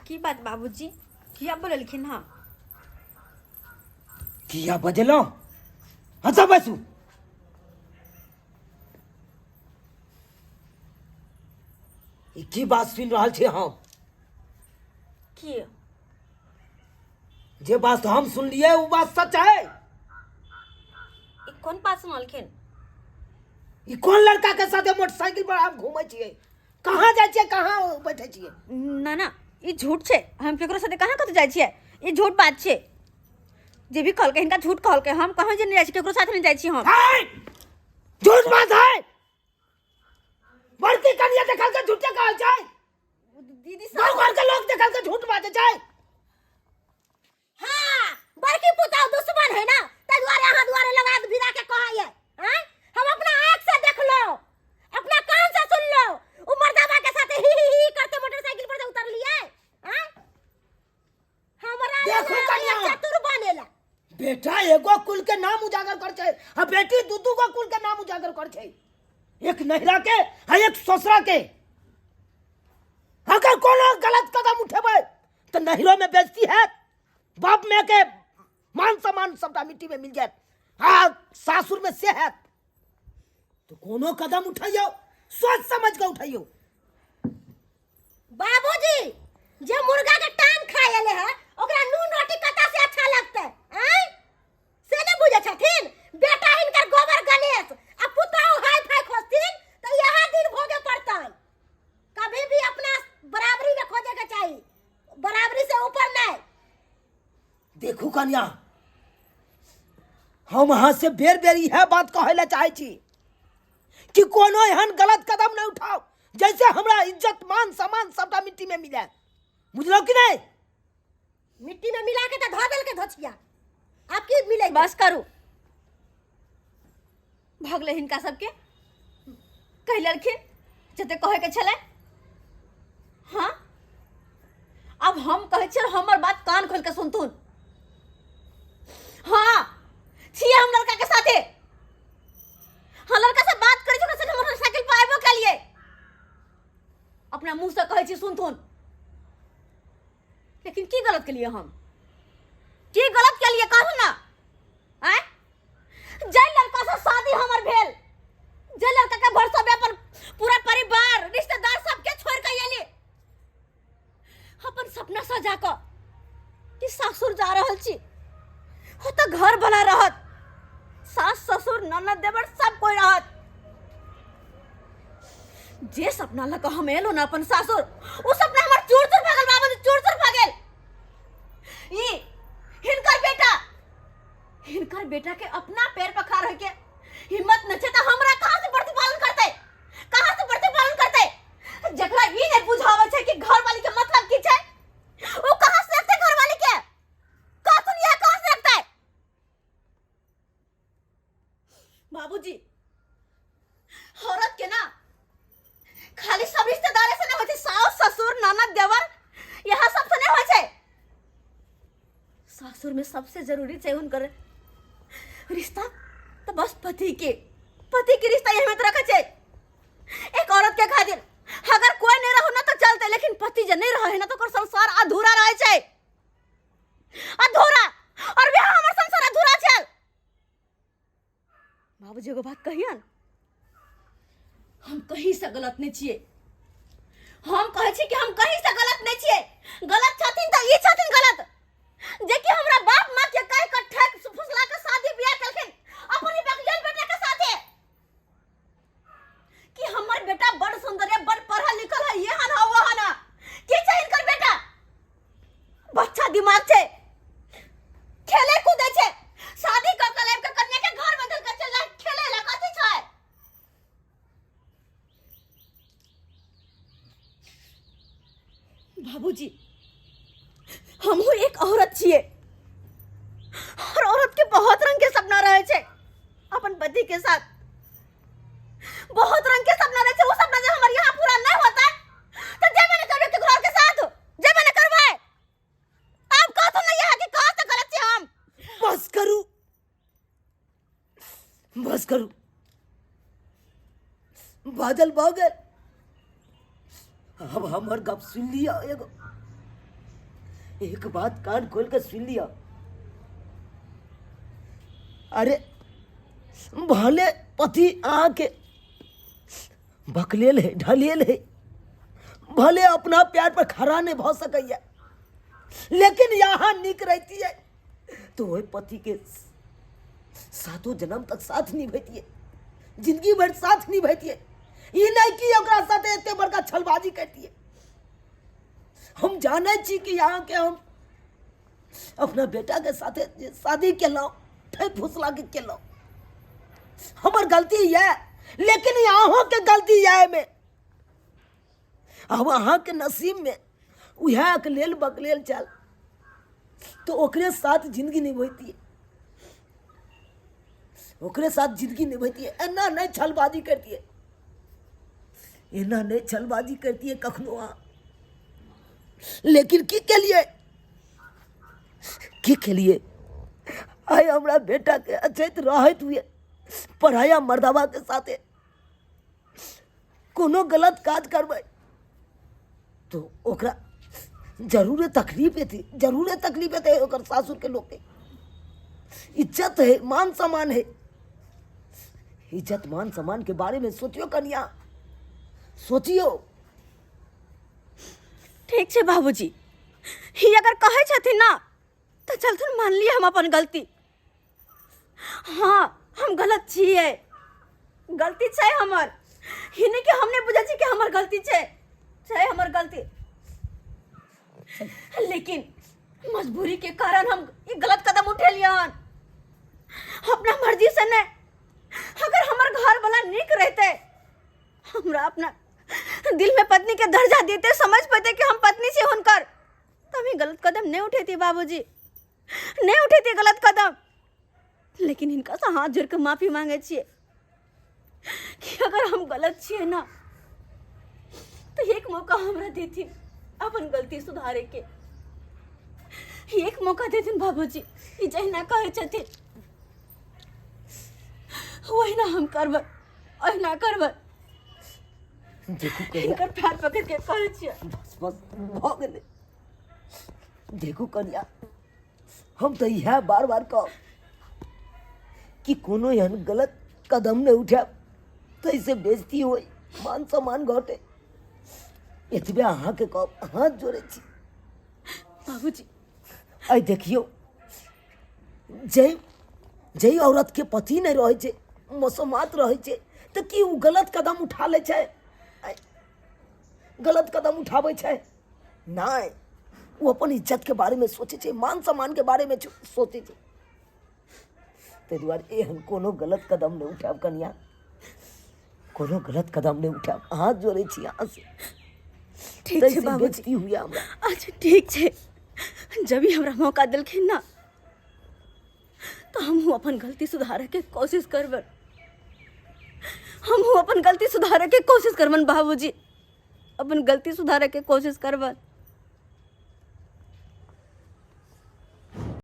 की बात बाबूजी किया बोललखिन हाँ किया बजलो अच्छा बसू की बात सुन रहा छे हम की जे बात हम सुन लिए वो बात सच है। कौन बात सुनलखिन ये कौन लड़का के साथ मोटरसाइकिल पर आप घूमे छिए कहाँ जाय छिए कहाँ बैठे छिए ना ना ये झूठ छे हम केकरो साथे कहाँ कत जाय छिए ये झूठ बात छे जे भी कहलके इनका झूठ कहलके हम कहाँ जे नहीं जाय छी केकरो साथे नहीं जाय छी हम झूठ बात है बड़की कनिया देखल के झूठे कहल जाय दीदी गांव घर के लोग देखल के झूठ बात जाय। हां बड़की पुताऊ दुश्मन है ना ते द्वारे हां द्वारे लगा भिड़ा के कहै है हैं हम अपना आंख से देख लो अपना कान से सुन लो उ मर्दावा के साथ ही करते मोटरसाइकिल पर से उतर लिए हैं हमरा देखो कन्या चतुर बनेला बेटा एगो कुल के नाम उजागर कर छे आ बेटी दू गो कुल के नाम उजागर कर छे एक नहिरा के आ एक ससुरा के अगर कोनो गलत कदम उठेबे तो नहिरो में बेइज्जती है बाप में के मान सम्मान सबटा मिट्टी में मिल जाए हाँ सासुर में से है तो कोनो कदम उठाइयो सोच समझ के उठाइयो। बाबूजी जे मुर्गा के टांग खायले है ओकरा नून रोटी कता से अच्छा लगते हैं से ने बुझे छथिन बेटा इनकर गोबर गणेश आ पुताऊ हाय फाय खोजथिन तो यहां दिन भोगे पड़तै कभी भी अपना बराबरी में खोजे के चाहिए बराबरी से ऊपर नहीं। देखू कन्या हम वहां से बेर बेर यह बात कहे चाहे छी कि कोनो एहन गलत कदम नहीं उठाओ जैसे हमरा इज्जत मान सम्मान सबटा मिट्टी में मिले बुझलो कि नहीं मिट्टी में मिला के तो धो देल के धोछिया आपकी मिले बस करू भगले हिनका सबके कह ललखिन जते कहे के छले हाँ अब हम कहे छल हमर बात कान खोल के सुनथुन हाँ छिए हम लड़का के साथे हाँ लड़का से बात करे छी ओकरा मोटरसाइकिल पर आइबो के लिए अपना मुंह से कहे छी सुनथुन लेकिन की गलत के लिए हम की गलत के लिए कहू ना हैं जय लड़का से शादी हमर भेल जय लड़का के भरोसा पे अपन पूरा परिवार रिश्तेदार सबके छोड़ के एली अपन सपना सजा के कि सासुर जा रहल छी हो तो घर बना रहत सास ससुर ननद देवर सब कोई रहत जे सपना लगा हम एलो ना अपन सासुर वो सपना हमर चूर चूर भगल बाबा चूर चूर भगल ई हिनकर बेटा के अपना पैर पर खड़ा रह के हिम्मत न छे त हमरा कहां से प्रतिपालन करते जकरा ई नहीं बुझावे छे कि घर वाली के मतलब की छे वो कहां से रखते घर वाली के का सुन यह कहां से रखता है बाबूजी औरत के ना खाली सब रिश्तेदार से नहीं होते सास ससुर ननद देवर यह सब से नहीं होय छे सासुर में सबसे जरूरी छे उनकर रिश्ता तो बस पति के रिश्ता यही में तो रखे छे एक औरत के खातिर अगर कोई नहीं रहो ना तो चलते लेकिन पति जे नहीं रहे ना तो ओकर संसार अधूरा रहे छे अधूरा और भी हमर संसार अधूरा छे बाबूजी एगो बात कहियन हम कहीं से गलत नहीं छिए हम कहे छी कि हम कहीं से गलत नहीं छिए गलत छथिन तो ई छथिन गलत जे कि हमरा बाप मां के कह के ठक फुसला के शादी बियाह करखिन अपनी बगियल बेटा के साथे कि हमर बेटा बड़ सुंदर है बड़ पढ़ा लिखल है ये हन वो हना की छै इनकर बेटा बच्चा दिमाग छे खेले कूदे छे शादी क के लेब के कन्या के घर में धल के चल खेले ला कथि छै बाबूजी हमहू एक औरत छिए और औरत के बहुत रंग के सपना रहे छे अपन पति के साथ बहुत रंग के सपना रहे छे वो सपना जब हमारे यहाँ पूरा नहीं होता तो जब मैंने करवे के घर के साथ जब मैंने करवाए आप कहो तो नहीं है कि कहां से गलत छे हम बस करू बादल बागल अब हमर गप सुन लिया एगो एक बात कान खोल के सुन लिया। अरे भले पति आके बकलेल है, ढलेल है, भले अपना प्यार पर खड़ा नहीं भ सकैया, लेकिन यहाँ निक रहती है तो वही पति के सातों जन्म तक साथ निभैती है, जिंदगी भर साथ निभैती है। ये नहीं कि ओकरा साथे एते बड़का छलबाजी करती है। हम जाने छी कि यहाँ के हम अपना बेटा के साथे जे शादी केलौं, ठै फुसला के केलौं, हमर गलती ये, लेकिन यहाँ के गलती ये में अब अहाँ के नसीब में उहे के लेल बकलेल चल तो ओकरे साथ जिंदगी निभैती है, ओकरे साथ जिंदगी निभैती है। एना नहीं छलबाजी करती है, एना नहीं छलबाजी करती है कखनो अहाँ। लेकिन की के लिए आय हमरा बेटा के अचेत रहत हुए पढ़ाया मर्दावा के साथे कोनो गलत काज करबै तो ओकरा जरूर तकलीफ थी, जरूर तकलीफ है। ओकर सासुर के लोग के इज्जत है, मान सम्मान है। इज्जत मान सम्मान के बारे में सोचियो कन्या, सोचियो। ठीक छे बाबूजी, ही अगर कहे छथिन ना तो चलथुन मान लिए हम अपन गलती। हाँ हम गलत छिए, गलती छै हमर, ही नहीं कि हमने बुझे छी कि हमर गलती छै हमर गलती, लेकिन मजबूरी के कारण हम ये गलत कदम उठे लियन, अपना मर्जी से नहीं। अगर हमर घर वाला नीक रहते, हमरा अपना दिल में पत्नी के दर्जा देते, समझ पाते कि हम पत्नी से हुनकर, तभी गलत कदम नहीं उठेती बाबूजी, नहीं उठेती गलत कदम। लेकिन इनका से हाथ जोड़ के माफी मांगे छिए कि अगर हम गलत छिए ना तो एक मौका हमरा देती अपन गलती सुधारे के, एक मौका देथिन बाबूजी। ई जहिना कहे छथिन वहिना हम करबै, ओहिना करबै। देखू इनकर पैर पकड़ के कहे छिए बस बस भ गेलै। देखू कन्या, हम तो यह बार बार कह कि कोनो एहन गलत कदम नहीं उठाब तो इसे बेइज्जती हो, मान सम्मान घटे। एतबे अहाँ के कह हाथ जोड़े छी बाबूजी। आई देखियो, जय औरत के पति नहीं रहे छे, मसमात रहे छे, तो कि उ गलत कदम उठा ले छे, गलत कदम उठावे छे नहीं। वो अपन इज्जत के बारे में सोचे छे, मान सम्मान के बारे में सोचे छे। ते दुआरे एहन कोनो गलत कदम नहीं उठाब कन्या, कोनो गलत कदम नहीं उठाब। हाथ जोड़े छी अहाँ से। ठीक छे बाबूजी, हुआ हमरा। अच्छा ठीक छे, जब ही हमरा मौका दिलखिन ना तो हम अपन गलती सुधारे के कोशिश करबन, हम अपन गलती सुधारे के कोशिश करबन बाबूजी, अपन गलती सुधारे के कोशिश करबन।